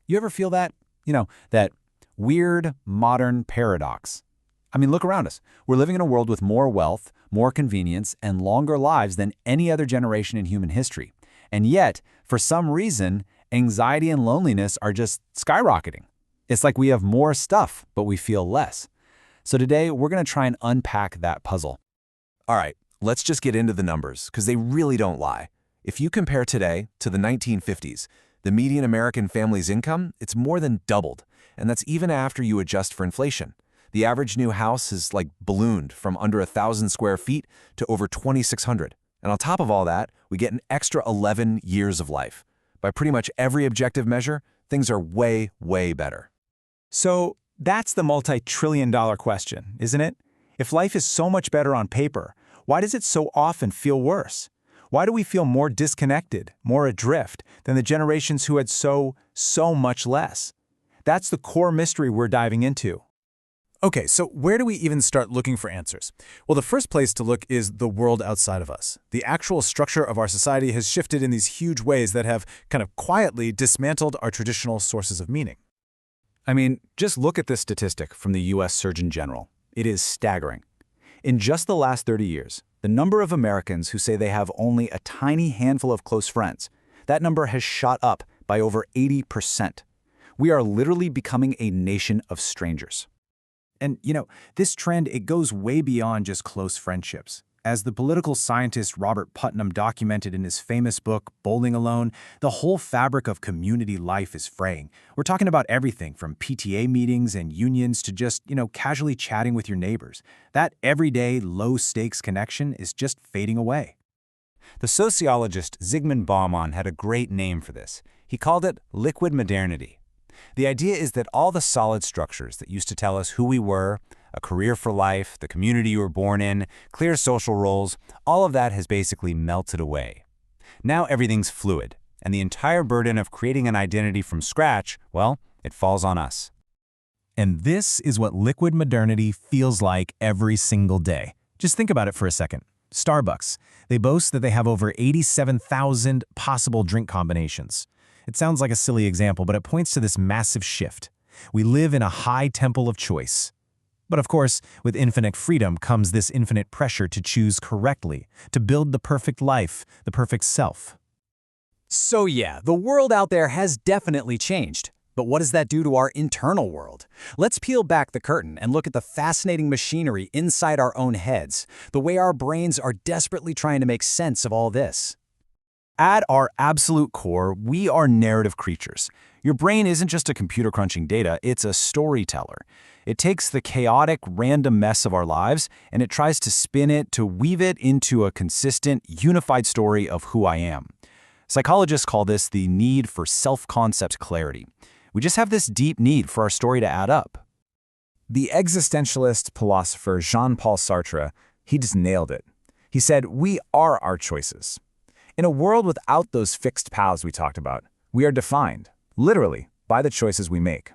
You ever feel that? That weird modern paradox. I mean, look around us. We're living in a world with more wealth, more convenience, and longer lives than any other generation in human history. And yet, for some reason, anxiety and loneliness are just skyrocketing. It's like we have more stuff, but we feel less. So today, we're going to try and unpack that puzzle. All right, let's just get into the numbers, because they really don't lie. If you compare today to the 1950s, the median American family's income, it's more than doubled, and that's even after you adjust for inflation. The average new house is like ballooned from under 1,000 square feet to over 2,600. And on top of all that, we get an extra 11 years of life. By pretty much every objective measure, things are way, way better. So that's the multi-trillion-dollar question, isn't it? If life is so much better on paper, why does it so often feel worse? Why do we feel more disconnected, more adrift than the generations who had so much less? That's the core mystery we're diving into. Okay, so where do we even start looking for answers? Well, the first place to look is the world outside of us. The actual structure of our society has shifted in these huge ways that have kind of quietly dismantled our traditional sources of meaning. I mean, just look at this statistic from the U.S. Surgeon General. It is staggering. In just the last 30 years, the number of Americans who say they have only a tiny handful of close friends, that number has shot up by over 80%. We are literally becoming a nation of strangers. And, this trend, it goes way beyond just close friendships. As the political scientist Robert Putnam documented in his famous book, Bowling Alone, the whole fabric of community life is fraying. We're talking about everything from PTA meetings and unions to just, casually chatting with your neighbors. That everyday, low-stakes connection is just fading away. The sociologist Zygmunt Bauman had a great name for this. He called it liquid modernity. The idea is that all the solid structures that used to tell us who we were, a career for life, the community you were born in, clear social roles, all of that has basically melted away. Now everything's fluid, and the entire burden of creating an identity from scratch, well, it falls on us. And this is what liquid modernity feels like every single day. Just think about it for a second. Starbucks. They boast that they have over 87,000 possible drink combinations. It sounds like a silly example, but it points to this massive shift. We live in a high temple of choice. But of course, with infinite freedom comes this infinite pressure to choose correctly, to build the perfect life, the perfect self. So yeah, the world out there has definitely changed. But what does that do to our internal world? Let's peel back the curtain and look at the fascinating machinery inside our own heads, the way our brains are desperately trying to make sense of all this. At our absolute core, we are narrative creatures. Your brain isn't just a computer crunching data, it's a storyteller. It takes the chaotic, random mess of our lives and it tries to spin it, to weave it into a consistent, unified story of who I am. Psychologists call this the need for self-concept clarity. We just have this deep need for our story to add up. The existentialist philosopher Jean-Paul Sartre, he just nailed it. He said, "We are our choices." In a world without those fixed paths we talked about, we are defined, literally, by the choices we make.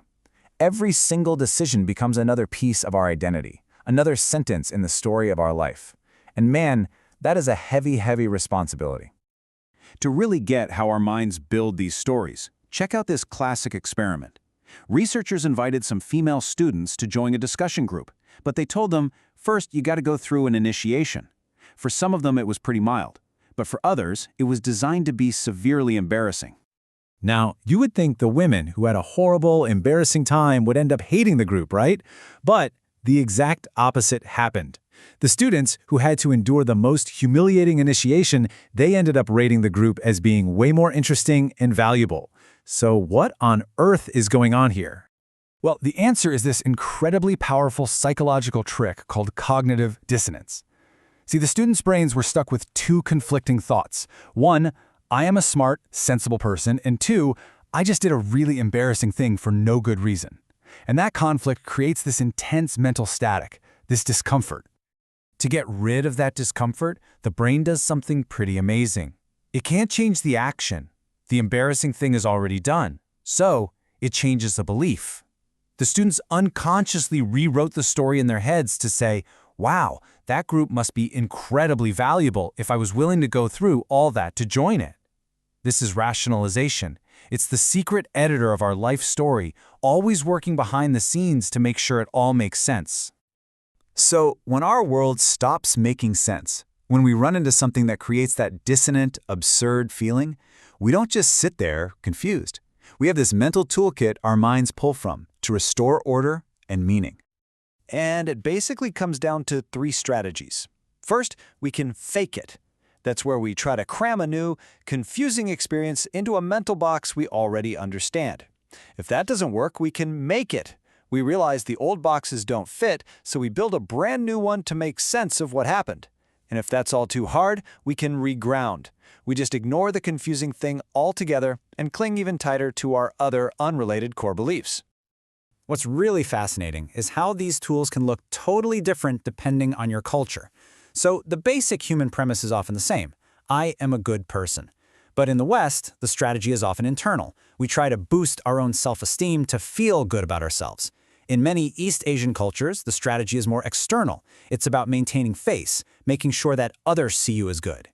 Every single decision becomes another piece of our identity, another sentence in the story of our life. And man, that is a heavy, heavy responsibility. To really get how our minds build these stories, check out this classic experiment. Researchers invited some female students to join a discussion group, but they told them, first, you got to go through an initiation. For some of them, it was pretty mild. But for others, it was designed to be severely embarrassing. Now, you would think the women who had a horrible, embarrassing time would end up hating the group, right? But the exact opposite happened. The students who had to endure the most humiliating initiation, they ended up rating the group as being way more interesting and valuable. So what on earth is going on here? Well, the answer is this incredibly powerful psychological trick called cognitive dissonance. See, the students' brains were stuck with two conflicting thoughts. One, I am a smart, sensible person, and two, I just did a really embarrassing thing for no good reason. And that conflict creates this intense mental static, this discomfort. To get rid of that discomfort, the brain does something pretty amazing. It can't change the action. The embarrassing thing is already done. So, it changes the belief. The students unconsciously rewrote the story in their heads to say, wow, that group must be incredibly valuable if I was willing to go through all that to join it. This is rationalization. It's the secret editor of our life story, always working behind the scenes to make sure it all makes sense. So, when our world stops making sense, when we run into something that creates that dissonant, absurd feeling, we don't just sit there confused. We have this mental toolkit our minds pull from to restore order and meaning. And it basically comes down to 3 strategies. First, we can fake it. That's where we try to cram a new, confusing experience into a mental box we already understand. If that doesn't work, we can make it. We realize the old boxes don't fit, so we build a brand new one to make sense of what happened. And if that's all too hard, we can reground. We just ignore the confusing thing altogether and cling even tighter to our other unrelated core beliefs. What's really fascinating is how these tools can look totally different depending on your culture. So the basic human premise is often the same. I am a good person. But in the West, the strategy is often internal. We try to boost our own self-esteem to feel good about ourselves. In many East Asian cultures, the strategy is more external. It's about maintaining face, making sure that others see you as good.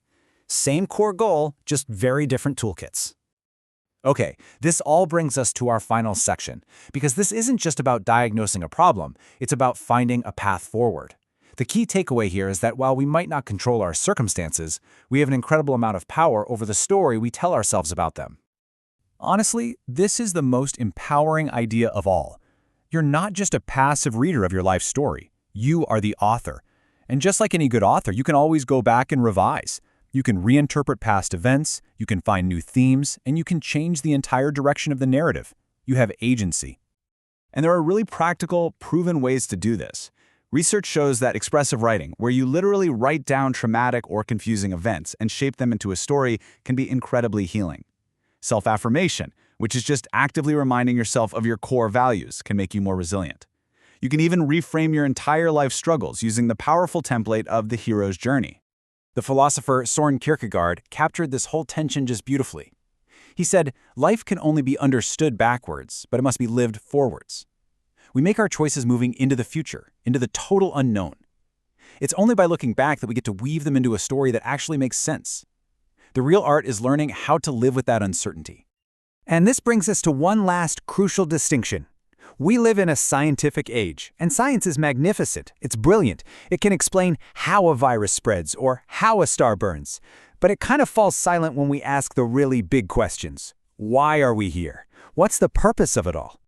Same core goal, just very different toolkits. Okay, this all brings us to our final section, because this isn't just about diagnosing a problem, it's about finding a path forward. The key takeaway here is that while we might not control our circumstances, we have an incredible amount of power over the story we tell ourselves about them. Honestly, this is the most empowering idea of all. You're not just a passive reader of your life story. You are the author. And just like any good author, you can always go back and revise. You can reinterpret past events, you can find new themes, and you can change the entire direction of the narrative. You have agency. And there are really practical, proven ways to do this. Research shows that expressive writing, where you literally write down traumatic or confusing events and shape them into a story, can be incredibly healing. Self-affirmation, which is just actively reminding yourself of your core values, can make you more resilient. You can even reframe your entire life struggles using the powerful template of the hero's journey. The philosopher Søren Kierkegaard captured this whole tension just beautifully. He said, life can only be understood backwards, but it must be lived forwards. We make our choices moving into the future, into the total unknown. It's only by looking back that we get to weave them into a story that actually makes sense. The real art is learning how to live with that uncertainty. And this brings us to one last crucial distinction. We live in a scientific age, and science is magnificent. It's brilliant. It can explain how a virus spreads or how a star burns. But it kind of falls silent when we ask the really big questions. Why are we here? What's the purpose of it all?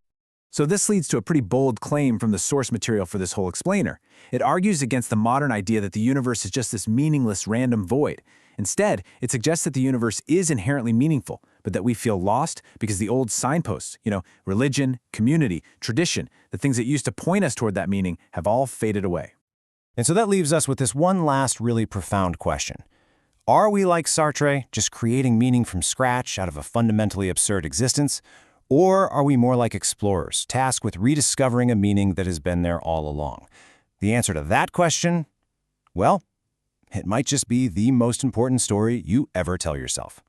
So this leads to a pretty bold claim from the source material for this whole explainer. It argues against the modern idea that the universe is just this meaningless random void. Instead, it suggests that the universe is inherently meaningful, but that we feel lost because the old signposts, religion, community, tradition, the things that used to point us toward that meaning have all faded away. And so that leaves us with this one last really profound question. Are we like Sartre, just creating meaning from scratch out of a fundamentally absurd existence? Or are we more like explorers, tasked with rediscovering a meaning that has been there all along? The answer to that question, well, it might just be the most important story you ever tell yourself.